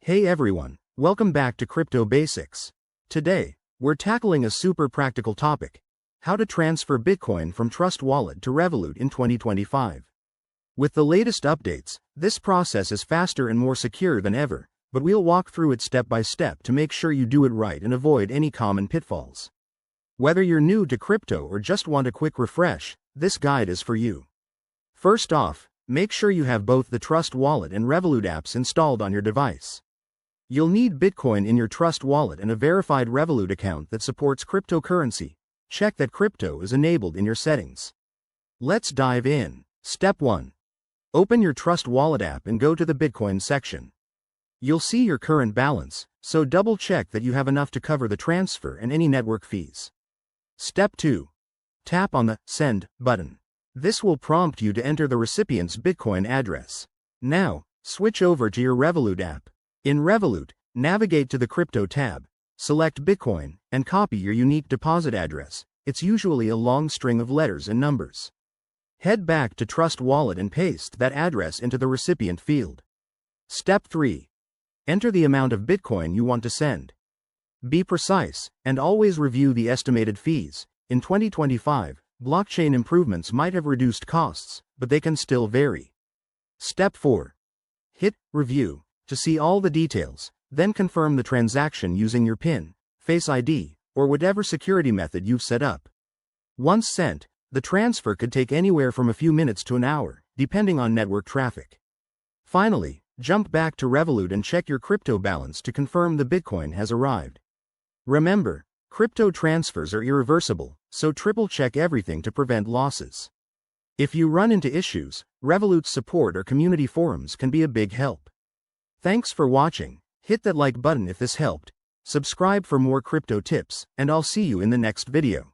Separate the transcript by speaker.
Speaker 1: Hey everyone, welcome back to Crypto Basics. Today, we're tackling a super practical topic: how to transfer Bitcoin from Trust Wallet to Revolut in 2025. With the latest updates, this process is faster and more secure than ever, but we'll walk through it step by step to make sure you do it right and avoid any common pitfalls. Whether you're new to crypto or just want a quick refresh, this guide is for you. First off, make sure you have both the Trust Wallet and Revolut apps installed on your device. You'll need Bitcoin in your Trust Wallet and a verified Revolut account that supports cryptocurrency. Check that crypto is enabled in your settings. Let's dive in. Step 1. Open your Trust Wallet app and go to the Bitcoin section. You'll see your current balance, so double check that you have enough to cover the transfer and any network fees. Step 2. Tap on the Send button. This will prompt you to enter the recipient's Bitcoin address. Now, switch over to your Revolut app. In Revolut, navigate to the Crypto tab, select Bitcoin, and copy your unique deposit address. It's usually a long string of letters and numbers. Head back to Trust Wallet and paste that address into the recipient field. Step 3. Enter the amount of Bitcoin you want to send. Be precise, and always review the estimated fees. In 2025, blockchain improvements might have reduced costs, but they can still vary. Step 4. Hit Review to see all the details, then confirm the transaction using your PIN, Face ID, or whatever security method you've set up. Once sent, the transfer could take anywhere from a few minutes to an hour, depending on network traffic. Finally, jump back to Revolut and check your crypto balance to confirm the Bitcoin has arrived. Remember, crypto transfers are irreversible, so triple check everything to prevent losses. If you run into issues, Revolut's support or community forums can be a big help. Thanks for watching. Hit that like button if this helped, subscribe for more crypto tips, and I'll see you in the next video.